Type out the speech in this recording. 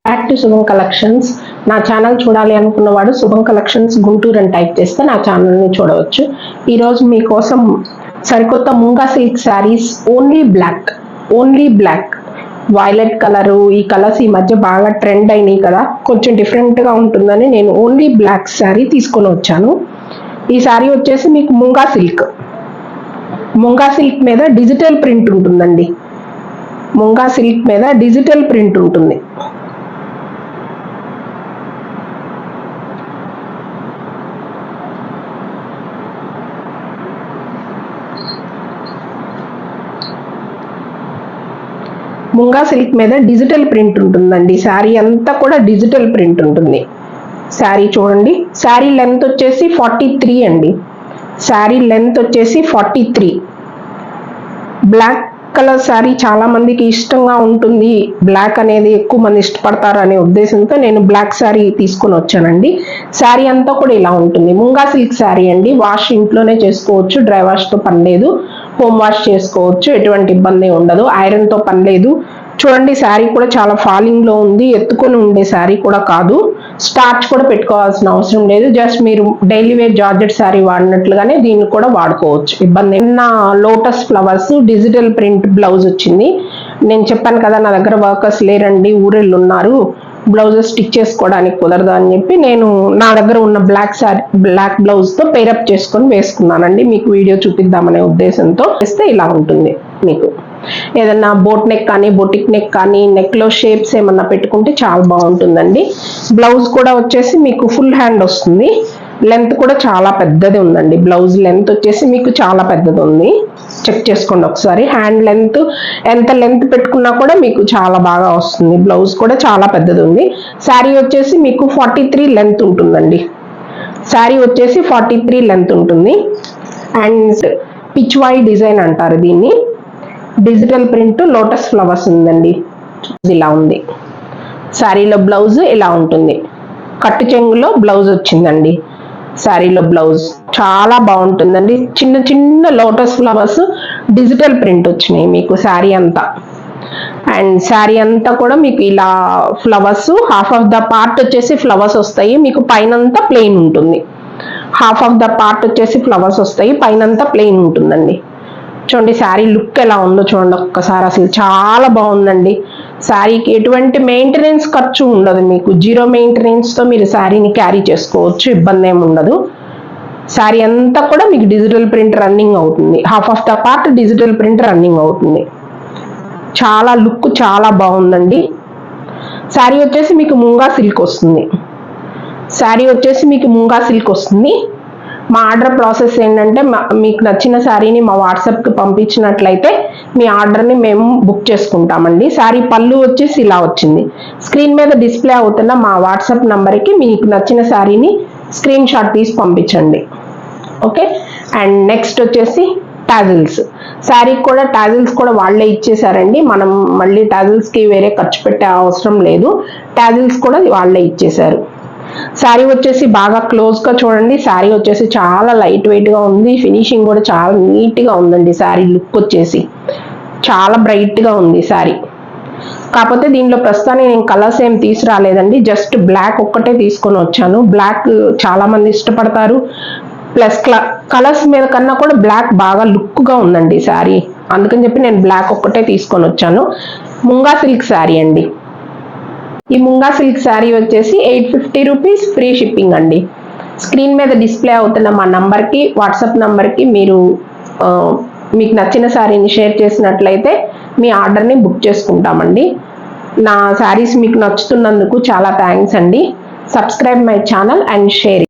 Back to శుభం collections. నా channel చూడాలి అనుకున్నవాడు శుభం కలెక్షన్స్ గుంటూరు అని టైప్ చేస్తే నా ఛానల్ని చూడవచ్చు. ఈరోజు మీకోసం సరికొత్త Munga silk saris only black violet colour, ఈ కలర్స్ ఈ మధ్య బాగా ట్రెండ్ అయినాయి కదా, కొంచెం డిఫరెంట్గా ఉంటుందని నేను ఓన్లీ బ్లాక్ శారీ తీసుకొని వచ్చాను. ఈ శారీ వచ్చేసి మీకు ముంగా సిల్క్ మీద డిజిటల్ ప్రింట్ ఉంటుందండి. ముంగా సిల్క్ మీద డిజిటల్ ప్రింట్ ఉంటుంది. ముంగా సిల్క్ మీద డిజిటల్ ప్రింట్ ఉంటుందండి. శారీ అంతా కూడా డిజిటల్ ప్రింట్ ఉంటుంది. శారీ చూడండి, శారీ లెంత్ వచ్చేసి 43 అండి. శారీ లెంత్ వచ్చేసి 43. బ్లాక్ కలర్ శారీ చాలా మందికి ఇష్టంగా ఉంటుంది. బ్లాక్ అనేది ఎక్కువ మంది ఇష్టపడతారు అనే ఉద్దేశంతో నేను బ్లాక్ శారీ తీసుకొని వచ్చానండి. శారీ అంతా కూడా ఇలా ఉంటుంది. ముంగా సిల్క్ శారీ అండి. వాష్ ఇంట్లోనే చేసుకోవచ్చు, డ్రై వాష్తో పని లేదు. హోమ్ వాష్ చేసుకోవచ్చు, ఎటువంటి ఇబ్బంది ఉండదు. ఐరన్తో పని లేదు. చూడండి, శారీ కూడా చాలా ఫాలింగ్లో ఉంది. ఎత్తుకొని ఉండే శారీ కూడా కాదు. స్టార్చ్ కూడా పెట్టుకోవాల్సిన అవసరం లేదు. జస్ట్ మీరు డైలీ వేర్ జార్జెట్ శారీ వాడినట్లుగానే దీన్ని కూడా వాడుకోవచ్చు, ఇబ్బంది. నా lotus flowers digital print blouse వచ్చింది. నేను చెప్పాను కదా, నా దగ్గర వర్కర్స్ లేరండి, ఊరెళ్ళు ఉన్నారు, బ్లౌజెస్ స్టిచ్ చేసుకోవడానికి కుదరదు అని చెప్పి నేను నా దగ్గర ఉన్న బ్లాక్ బ్లౌజ్తో పేరప్ చేసుకొని వేసుకున్నానండి. మీకు వీడియో చూపిద్దామనే ఉద్దేశంతో వేస్తే ఇలా ఉంటుంది. మీకు ఏదన్నా బోట్ నెక్ కానీ బొటిక్ నెక్ కానీ నెక్లో షేప్స్ ఏమన్నా పెట్టుకుంటే చాలా బాగుంటుందండి. బ్లౌజ్ కూడా వచ్చేసి మీకు ఫుల్ హ్యాండ్ వస్తుంది. లెంత్ కూడా చాలా పెద్దది ఉందండి. బ్లౌజ్ లెంత్ వచ్చేసి మీకు చాలా పెద్దది ఉంది. చెక్ చేసుకోండి ఒకసారి. హ్యాండ్ లెంత్ ఎంత లెంత్ పెట్టుకున్నా కూడా మీకు చాలా బాగా వస్తుంది. బ్లౌజ్ కూడా చాలా పెద్దది ఉంది. శారీ వచ్చేసి మీకు 43 లెంత్ ఉంటుందండి. శారీ వచ్చేసి 43 లెంత్ ఉంటుంది. అండ్ పిచ్వాయి డిజైన్ అంటారు దీన్ని. డిజిటల్ ప్రింట్ లోటస్ ఫ్లవర్స్ ఉందండి. ఇలా ఉంది. శారీలో బ్లౌజ్ ఇలా ఉంటుంది. కట్టు చెంగులో బ్లౌజ్ వచ్చిందండి. శారీలో బ్లౌజ్ చాలా బాగుంటుందండి. చిన్న చిన్న లోటస్ ఫ్లవర్స్ డిజిటల్ ప్రింట్ వచ్చినాయి మీకు శారీ అంతా. అండ్ శారీ అంతా కూడా మీకు ఇలా flowers, half of the part వచ్చేసి ఫ్లవర్స్ వస్తాయి. మీకు పైనంతా ప్లెయిన్ ఉంటుంది. హాఫ్ ఆఫ్ ద పార్ట్ వచ్చేసి ఫ్లవర్స్ వస్తాయి, పైనంతా ప్లెయిన్ ఉంటుందండి. చూడండి శారీ లుక్ ఎలా ఉందో చూడండి ఒక్కసారి. అసలు చాలా బాగుందండి. శారీకి ఎటువంటి మెయింటెనెన్స్ ఖర్చు ఉండదు. మీకు 0 మెయింటెనెన్స్తో మీరు శారీని క్యారీ చేసుకోవచ్చు, ఇబ్బంది ఏమి ఉండదు. శారీ అంతా కూడా మీకు డిజిటల్ ప్రింట్ రన్నింగ్ అవుతుంది. Half of the part digital print running అవుతుంది. చాలా లుక్ చాలా బాగుందండి. శారీ వచ్చేసి మీకు ముంగా సిల్క్ వస్తుంది. శారీ వచ్చేసి మీకు ముంగా సిల్క్ వస్తుంది. మా ఆర్డర్ ప్రాసెస్ ఏంటంటే, మీకు నచ్చిన శారీని మా వాట్సాప్కి పంపించినట్లయితే మీ ఆర్డర్ని మేము బుక్ చేసుకుంటామండి. శారీ పళ్ళు వచ్చేసి ఇలా వచ్చింది. స్క్రీన్ మీద డిస్ప్లే అవుతున్న మా వాట్సాప్ నంబర్కి మీకు నచ్చిన శారీని స్క్రీన్ షాట్ తీసి పంపించండి. ఓకే. అండ్ నెక్స్ట్ వచ్చేసి టాజిల్స్. శారీకి కూడా టాజిల్స్ కూడా వాళ్ళే ఇచ్చేసారండి. మనం మళ్ళీ టాజిల్స్కి వేరే ఖర్చు పెట్టే అవసరం లేదు. టాజిల్స్ కూడా వాళ్ళే ఇచ్చేసారు. శారీ వచ్చేసి బాగా క్లోజ్గా చూడండి. శారీ వచ్చేసి చాలా లైట్ వెయిట్గా ఉంది. ఫినిషింగ్ కూడా చాలా నీట్గా ఉందండి. శారీ లుక్ వచ్చేసి చాలా బ్రైట్గా ఉంది శారీ. కాకపోతే దీనిలో ప్రస్తుతానికి నేను కలర్స్ ఏం తీసుకురాలేదండి. జస్ట్ బ్లాక్ ఒక్కటే తీసుకొని వచ్చాను. బ్లాక్ చాలా మంది ఇష్టపడతారు. ప్లస్ కలర్స్ మీద కన్నా కూడా బ్లాక్ బాగా లుక్గా ఉందండి శారీ. అందుకని చెప్పి నేను బ్లాక్ ఒక్కటే తీసుకొని వచ్చాను. ముంగా సిల్క్ శారీ అండి. ఈ ముంగా సిల్క్ శారీ వచ్చేసి 850 రూపీస్, ఫ్రీ షిప్పింగ్ అండి. స్క్రీన్ మీద డిస్ప్లే అవుతున్న మా నంబర్కి, వాట్సాప్ నంబర్కి మీరు మీకు నచ్చిన శారీని షేర్ చేసినట్లయితే మీ ఆర్డర్ని బుక్ చేసుకుంటామండి. నా శారీస్ మీకు నచ్చుతున్నందుకు చాలా థ్యాంక్స్ అండి. Subscribe my channel and share.